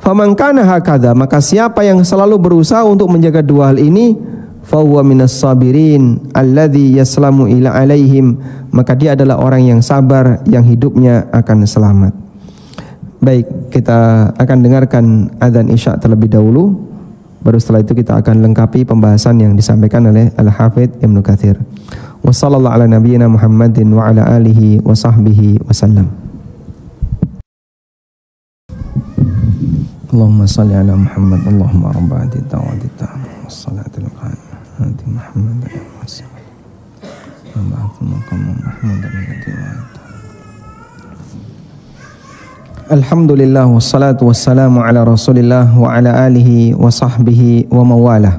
Faman kana hakadha, maka siapa yang selalu berusaha untuk menjaga dua hal ini, fahuwa minas sabirin alladzi yaslamu ila alaihim, maka dia adalah orang yang sabar yang hidupnya akan selamat. Baik, kita akan dengarkan adzan Isya terlebih dahulu, baru setelah itu kita akan lengkapi pembahasan yang disampaikan oleh Al-Hafidz Ibnu Katsir. Wassallallahu ala nabiyyina Muhammadin wa ala alihi wa sahbihi wasallam. Allahumma salli ala Muhammad, Allahumma rabbana da'watita wassalatul qa'imah Nabi Muhammad Alhamdulillah wassalatu wassalamu ala Rasulillah wa ala alihi wa sahbihi wa mawalah.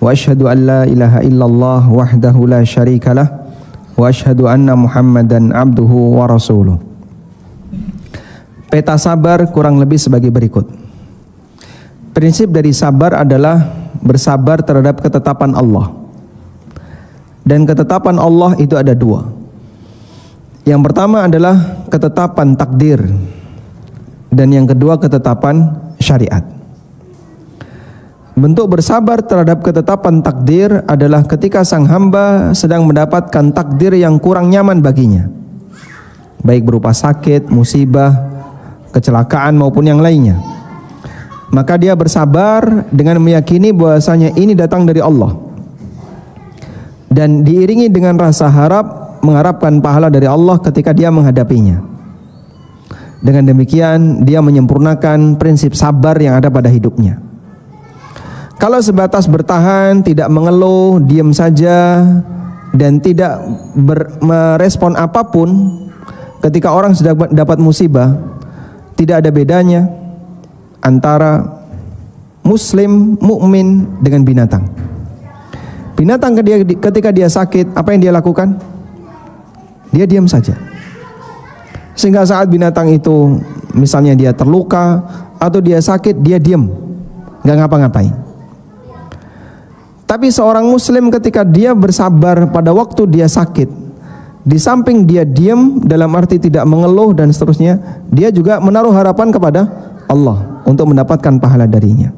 Wa asyhadu an la ilaha illallah wahdahu la syarikalah wa asyhadu anna Muhammadan abduhu wa rasuluh. Peta sabar kurang lebih sebagai berikut. Prinsip dari sabar adalah bersabar terhadap ketetapan Allah. Dan ketetapan Allah itu ada dua. Yang pertama adalah ketetapan takdir, dan yang kedua ketetapan syariat. Bentuk bersabar terhadap ketetapan takdir adalah ketika sang hamba sedang mendapatkan takdir yang kurang nyaman baginya, baik berupa sakit, musibah, kecelakaan maupun yang lainnya. Maka dia bersabar dengan meyakini bahwasanya ini datang dari Allah, dan diiringi dengan rasa harap, mengharapkan pahala dari Allah ketika dia menghadapinya. Dengan demikian dia menyempurnakan prinsip sabar yang ada pada hidupnya. Kalau sebatas bertahan, tidak mengeluh, diam saja, dan tidak merespon apapun ketika orang sedang dapat musibah, tidak ada bedanya antara muslim, mukmin dengan binatang. Binatang ketika dia sakit, apa yang dia lakukan? Dia diam saja. Sehingga saat binatang itu misalnya dia terluka atau dia sakit, dia diam, nggak ngapa-ngapain. Tapi seorang muslim ketika dia bersabar pada waktu dia sakit, di samping dia diam dalam arti tidak mengeluh dan seterusnya, dia juga menaruh harapan kepada Allah untuk mendapatkan pahala darinya.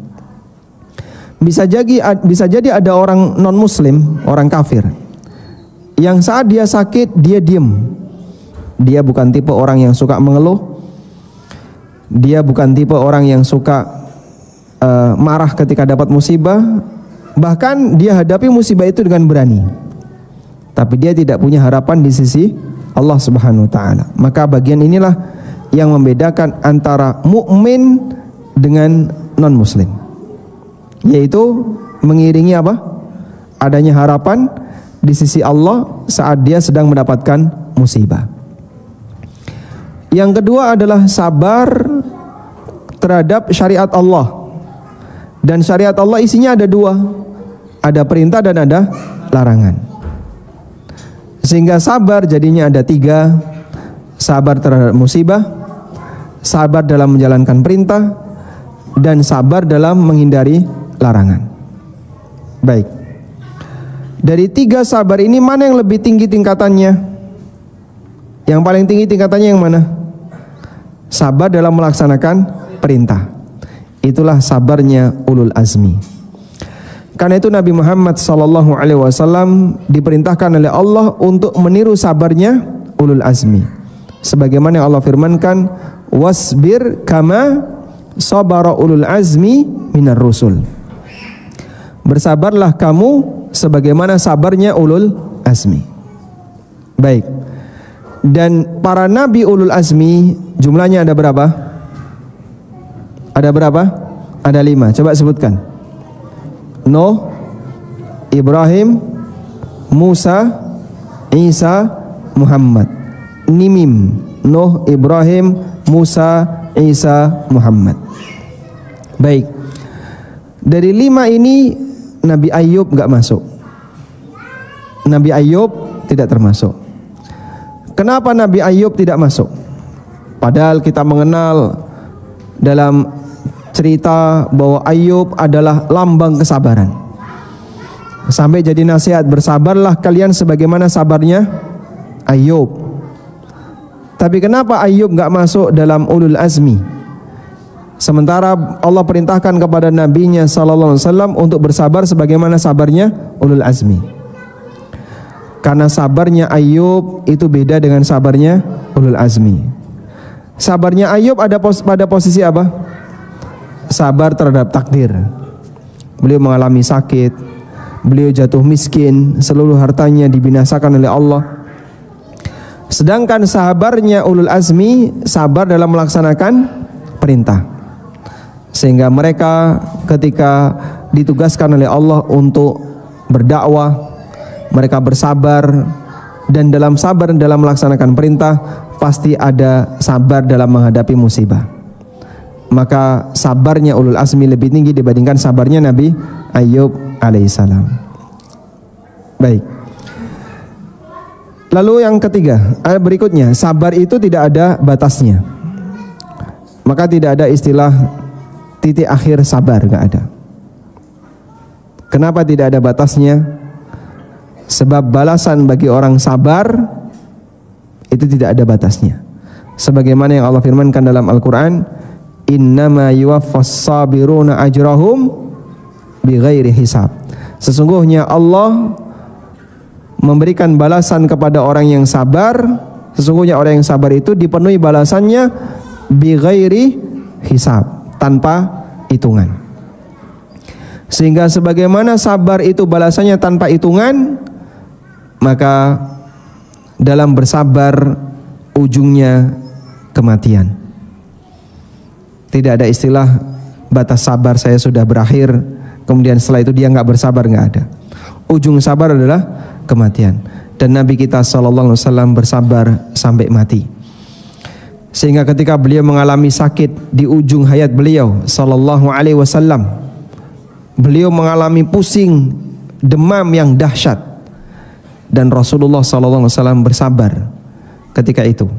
Bisa jadi ada orang non muslim, orang kafir, yang saat dia sakit dia diam. Dia bukan tipe orang yang suka mengeluh. Dia bukan tipe orang yang suka marah ketika dapat musibah. Bahkan dia hadapi musibah itu dengan berani. Tapi dia tidak punya harapan di sisi Allah Subhanahu wa taala. Maka bagian inilah yang membedakan antara mukmin dengan non muslim, yaitu mengiringi apa? Adanya harapan di sisi Allah saat dia sedang mendapatkan musibah. Yang kedua adalah sabar terhadap syariat Allah. Dan syariat Allah isinya ada dua, ada perintah dan ada larangan. Sehingga sabar jadinya ada tiga: sabar terhadap musibah, sabar dalam menjalankan perintah, dan sabar dalam menghindari larangan. Baik, dari tiga sabar ini mana yang lebih tinggi tingkatannya? Yang paling tinggi tingkatannya yang mana? Sabar dalam melaksanakan perintah. Itulah sabarnya ulul azmi. Karena itu Nabi Muhammad SAW diperintahkan oleh Allah untuk meniru sabarnya ulul azmi. Sebagaimana yang Allah firmankan, wasbir kama sabara ulul azmi minar rusul. Bersabarlah kamu sebagaimana sabarnya ulul azmi. Baik. Dan para nabi ulul azmi jumlahnya ada berapa? Ada berapa? Ada 5. Coba sebutkan. Nuh, Ibrahim, Musa, Isa, Muhammad. Nimim. Nuh, Ibrahim, Musa, Isa, Muhammad. Baik. Dari 5 ini Nabi Ayub enggak masuk. Nabi Ayub tidak termasuk. Kenapa Nabi Ayub tidak masuk? Padahal kita mengenal dalam cerita bahwa Ayub adalah lambang kesabaran. Sampai jadi nasihat, bersabarlah kalian sebagaimana sabarnya Ayub. Tapi kenapa Ayub enggak masuk dalam ulul azmi? Sementara Allah perintahkan kepada nabinya sallallahu alaihi wasallam untuk bersabar sebagaimana sabarnya ulul azmi. Karena sabarnya Ayub itu beda dengan sabarnya ulul azmi. Sabarnya Ayub ada pada posisi apa? Sabar terhadap takdir. Beliau mengalami sakit, beliau jatuh miskin, seluruh hartanya dibinasakan oleh Allah. Sedangkan sabarnya ulul azmi sabar dalam melaksanakan perintah. Sehingga mereka ketika ditugaskan oleh Allah untuk berdakwah, mereka bersabar, dan dalam sabar dalam melaksanakan perintah pasti ada sabar dalam menghadapi musibah. Maka sabarnya ulul azmi lebih tinggi dibandingkan sabarnya Nabi Ayub alaihissalam. Baik. Lalu yang ketiga, berikutnya, sabar itu tidak ada batasnya. Maka tidak ada istilah titik akhir sabar, enggak ada. Kenapa tidak ada batasnya? Sebab balasan bagi orang sabar itu tidak ada batasnya. Sebagaimana yang Allah firmankan dalam Al-Quran, innama yuwaffas sabiruna ajrahum bighairi hisab. Sesungguhnya Allah memberikan balasan kepada orang yang sabar. Sesungguhnya orang yang sabar itu dipenuhi balasannya bighairi hisab, tanpa hitungan. Sehingga sebagaimana sabar itu balasannya tanpa hitungan, maka dalam bersabar ujungnya kematian. Tidak ada istilah batas sabar saya sudah berakhir, kemudian setelah itu dia nggak bersabar, nggak ada. Ujung sabar adalah kematian. Dan Nabi kita SAW bersabar sampai mati. Sehingga ketika beliau mengalami sakit di ujung hayat beliau SAW, beliau mengalami pusing, demam yang dahsyat. Dan Rasulullah SAW bersabar ketika itu.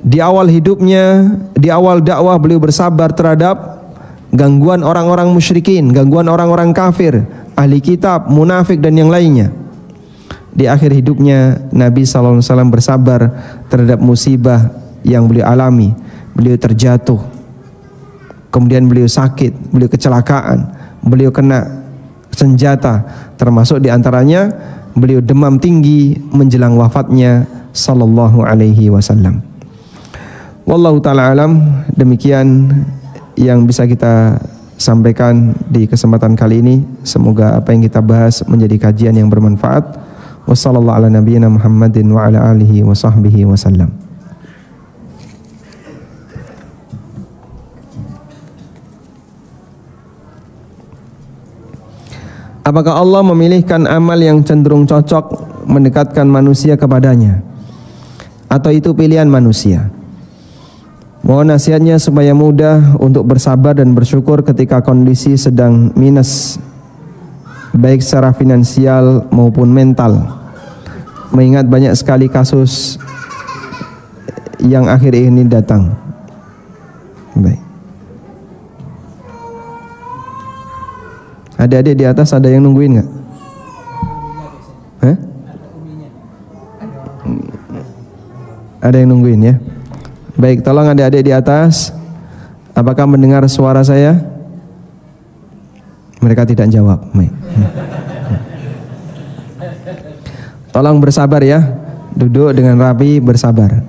Di awal hidupnya, di awal dakwah beliau bersabar terhadap gangguan orang-orang musyrikin, gangguan orang-orang kafir, ahli kitab, munafik dan yang lainnya. Di akhir hidupnya Nabi SAW bersabar terhadap musibah yang beliau alami. Beliau terjatuh, kemudian beliau sakit, beliau kecelakaan, beliau kena senjata, termasuk diantaranya beliau demam tinggi menjelang wafatnya sallallahu alaihi wasallam. Wallahu ta'ala alam, demikian yang bisa kita sampaikan di kesempatan kali ini. Semoga apa yang kita bahas menjadi kajian yang bermanfaat. Wassallallahu ala nabiyyina Muhammadin wa ala alihi wa sahbihi wasallam. Apakah Allah memilihkan amal yang cenderung cocok mendekatkan manusia kepadanya, atau itu pilihan manusia? Mohon nasihatnya supaya mudah untuk bersabar dan bersyukur ketika kondisi sedang minus, baik secara finansial maupun mental. Mengingat banyak sekali kasus yang akhir ini datang. Baik. Adik-adik di atas ada yang nungguin nggak? Hah? Ada yang nungguin ya? Baik, tolong adik-adik di atas, apakah mendengar suara saya? Mereka tidak jawab. Baik. Tolong bersabar ya, duduk dengan rapi, bersabar.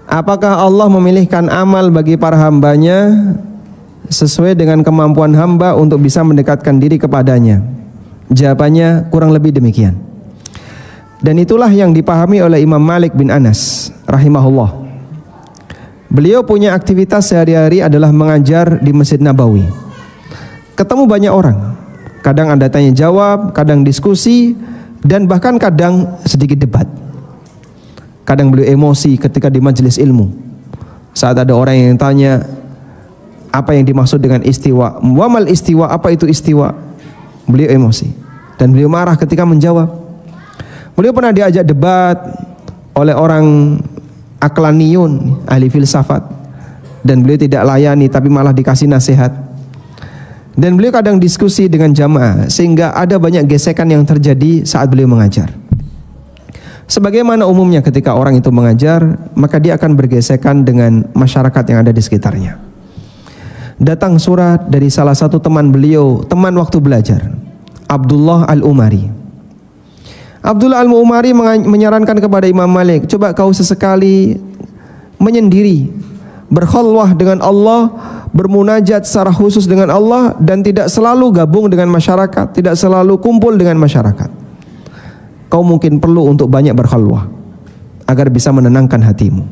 Apakah Allah memilihkan amal bagi para hambanya sesuai dengan kemampuan hamba untuk bisa mendekatkan diri kepadanya? Jawabannya kurang lebih demikian. Dan itulah yang dipahami oleh Imam Malik bin Anas rahimahullah. Beliau punya aktivitas sehari-hari adalah mengajar di Masjid Nabawi. Ketemu banyak orang, kadang ada tanya jawab, kadang diskusi, dan bahkan kadang sedikit debat. Kadang beliau emosi ketika di majelis ilmu. Saat ada orang yang tanya apa yang dimaksud dengan istiwa, wamal istiwa, apa itu istiwa, beliau emosi dan beliau marah ketika menjawab. Beliau pernah diajak debat oleh orang aklaniyun, ahli filsafat, dan beliau tidak layani tapi malah dikasih nasihat. Dan beliau kadang diskusi dengan jamaah sehingga ada banyak gesekan yang terjadi saat beliau mengajar. Sebagaimana umumnya ketika orang itu mengajar, maka dia akan bergesekan dengan masyarakat yang ada di sekitarnya. Datang surat dari salah satu teman beliau, teman waktu belajar, Abdullah Al-Umari. Abdullah Al-Umari menyarankan kepada Imam Malik, coba kau sesekali menyendiri, berkhulwah dengan Allah, bermunajat secara khusus dengan Allah, dan tidak selalu gabung dengan masyarakat, tidak selalu kumpul dengan masyarakat. Kau mungkin perlu untuk banyak berkhulwah agar bisa menenangkan hatimu.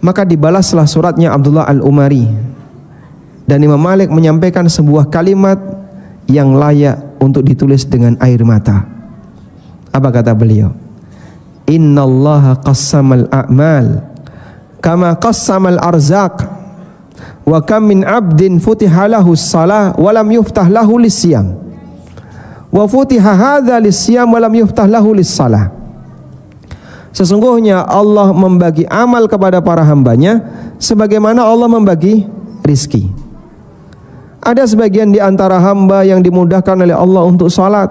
Maka dibalaslah suratnya Abdullah Al-Umari, dan Imam Malik menyampaikan sebuah kalimat yang layak untuk ditulis dengan air mata. Apa kata beliau? Innallaha qassamal a'mal kama qassamal arzaq, wa kam min 'abdin futiha lahu as-salah wa lam yuftah lahu lis-siyam, wa futiha hadza lis-siyam wa lam yuftah lahu lis-salah. Sesungguhnya Allah membagi amal kepada para hambanya sebagaimana Allah membagi rizki. Ada sebagian di antara hamba yang dimudahkan oleh Allah untuk salat,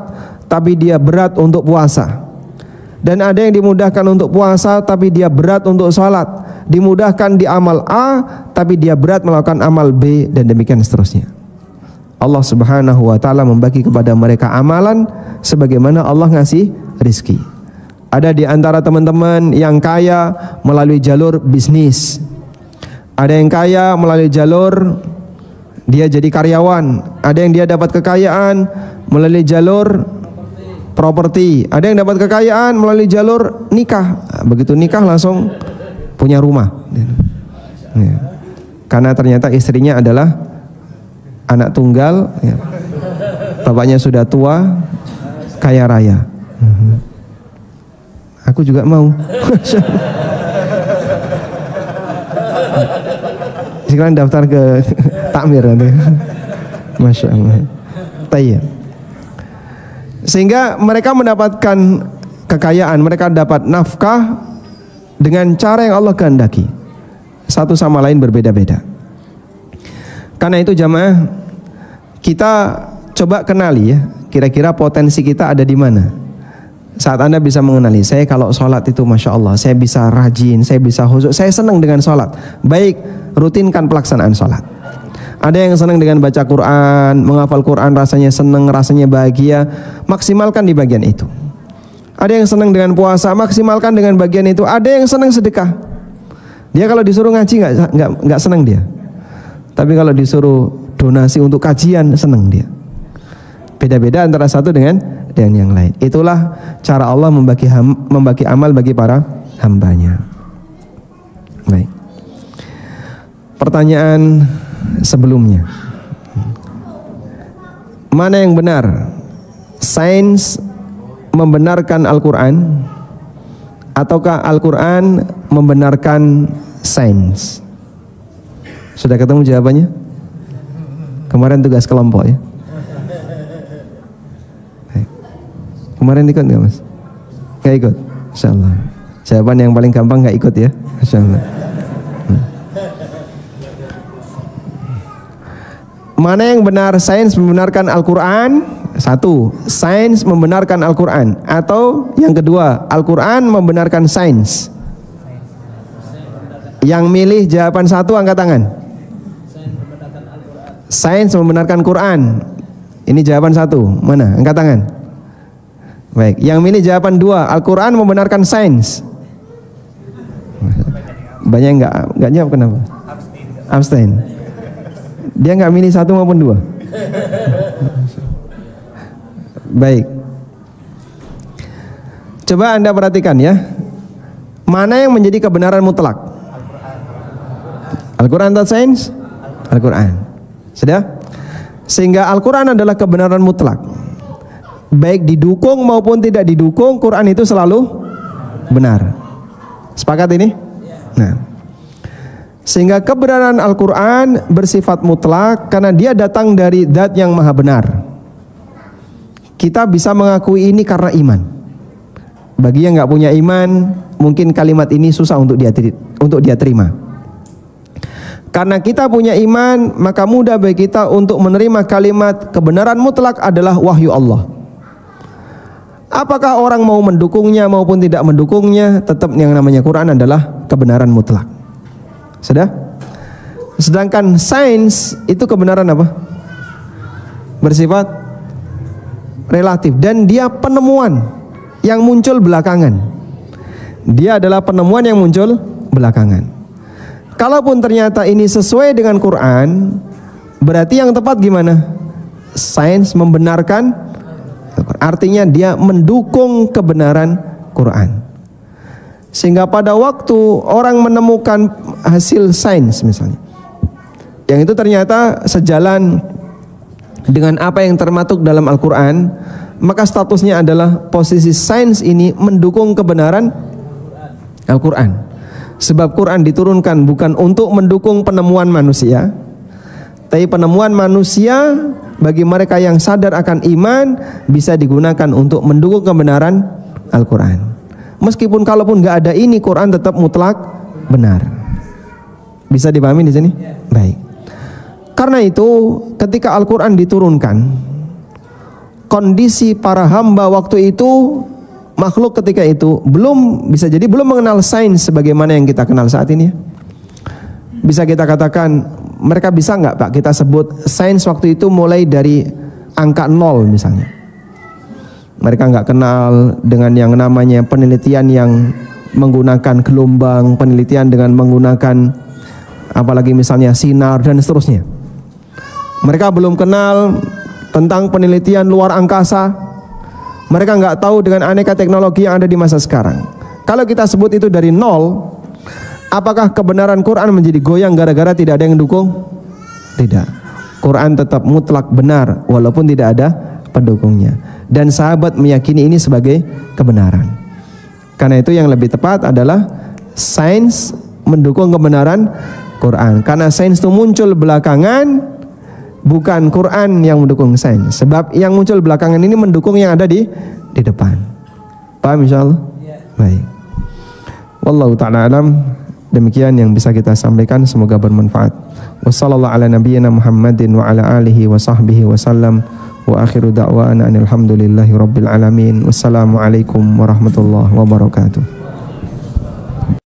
tapi dia berat untuk puasa. Dan ada yang dimudahkan untuk puasa, tapi dia berat untuk salat. Dimudahkan di amal A, tapi dia berat melakukan amal B, dan demikian seterusnya. Allah Subhanahu wa ta'ala membagi kepada mereka amalan sebagaimana Allah ngasih rizki. Ada di antara teman-teman yang kaya melalui jalur bisnis. Ada yang kaya melalui jalur dia jadi karyawan. Ada yang dia dapat kekayaan melalui jalur properti. Ada yang dapat kekayaan melalui jalur nikah. Begitu nikah langsung punya rumah. Ya. Karena ternyata istrinya adalah anak tunggal, ya. Bapaknya sudah tua, kaya raya. Aku juga mau. Sekarang daftar ke takmir nanti. Masya Allah. Tayyib. Sehingga mereka mendapatkan kekayaan, mereka dapat nafkah dengan cara yang Allah kehendaki. Satu sama lain berbeda-beda. Karena itu jamaah, kita coba kenali ya, kira-kira potensi kita ada di mana. Saat Anda bisa mengenali, saya kalau sholat itu Masya Allah, saya bisa rajin, saya bisa khusyuk, saya senang dengan sholat. Baik, rutinkan pelaksanaan sholat. Ada yang senang dengan baca Quran, menghafal Quran, rasanya senang, rasanya bahagia, maksimalkan di bagian itu. Ada yang senang dengan puasa, maksimalkan dengan bagian itu. Ada yang senang sedekah. Dia kalau disuruh ngaji nggak senang dia. Tapi kalau disuruh donasi untuk kajian senang dia. Beda-beda antara satu dengan yang lain. Itulah cara Allah membagi amal bagi para hambanya. Baik. Pertanyaan sebelumnya, mana yang benar? Sains membenarkan Al-Quran ataukah Al-Quran membenarkan sains? Sudah ketemu jawabannya? Kemarin tugas kelompok ya. Kemarin ikut nggak mas? Nggak ikut? Insyaallah. Jawaban yang paling gampang nggak ikut ya. Insyaallah. Mana yang benar? Sains membenarkan Al-Quran? Satu, sains membenarkan Al-Quran. Atau yang kedua, Al-Quran membenarkan sains. Yang milih jawaban satu angkat tangan. Sains membenarkan Quran. Ini jawaban satu. Mana? Angkat tangan. Baik, yang milih jawaban dua, Al-Quran membenarkan sains. Banyak nggak jawab, kenapa? Abstain. Dia nggak milih satu maupun dua. Baik. Coba Anda perhatikan ya. Mana yang menjadi kebenaran mutlak? Al-Quran atau sains? Al-Quran. Sudah? Sehingga Al-Quran adalah kebenaran mutlak. Baik didukung maupun tidak didukung, Quran itu selalu benar. Sepakat ini? Nah, sehingga kebenaran Al-Quran bersifat mutlak karena dia datang dari Zat yang maha benar. Kita bisa mengakui ini karena iman. Bagi yang nggak punya iman, mungkin kalimat ini susah untuk dia terima. Karena kita punya iman, maka mudah bagi kita untuk menerima kalimat kebenaran mutlak adalah wahyu Allah. Apakah orang mau mendukungnya maupun tidak mendukungnya, tetap yang namanya Quran adalah kebenaran mutlak. Sudah? Sedangkan sains itu kebenaran apa? Bersifat relatif, dan dia penemuan yang muncul belakangan. Dia adalah penemuan yang muncul belakangan. Kalaupun ternyata ini sesuai dengan Quran, berarti yang tepat gimana? Sains membenarkan, artinya dia mendukung kebenaran Quran. Sehingga pada waktu orang menemukan hasil sains misalnya, yang itu ternyata sejalan dengan apa yang termaktub dalam Al-Quran, maka statusnya adalah posisi sains ini mendukung kebenaran Al-Quran. Sebab Quran diturunkan bukan untuk mendukung penemuan manusia, tapi penemuan manusia bagi mereka yang sadar akan iman bisa digunakan untuk mendukung kebenaran Al-Quran. Meskipun kalaupun nggak ada ini, Quran tetap mutlak benar. Bisa dipahami di sini? Baik. Karena itu, ketika Al-Quran diturunkan, kondisi para hamba waktu itu, makhluk ketika itu bisa jadi belum mengenal sains sebagaimana yang kita kenal saat ini. Bisa kita katakan, mereka bisa nggak Pak kita sebut sains waktu itu mulai dari angka 0 misalnya. Mereka nggak kenal dengan yang namanya penelitian yang menggunakan gelombang, penelitian dengan menggunakan apalagi misalnya sinar dan seterusnya. Mereka belum kenal tentang penelitian luar angkasa. Mereka nggak tahu dengan aneka teknologi yang ada di masa sekarang. Kalau kita sebut itu dari 0, apakah kebenaran Quran menjadi goyang gara-gara tidak ada yang dukung? Tidak. Quran tetap mutlak benar walaupun tidak ada pendukungnya. Dan sahabat meyakini ini sebagai kebenaran. Karena itu yang lebih tepat adalah sains mendukung kebenaran Quran. Karena sains itu muncul belakangan, bukan Quran yang mendukung sains. Sebab yang muncul belakangan ini mendukung yang ada di depan. Paham insyaallah? Baik. Wallahu ta'ala alam. Demikian yang bisa kita sampaikan, semoga bermanfaat. Wassallallahu ala nabiyyina Muhammadin wa ala alihi wa sahbihi wasallam. Wa akhiru da'wana alhamdulillahi rabbil alamin. Wassalamualaikum warahmatullahi wabarakatuh.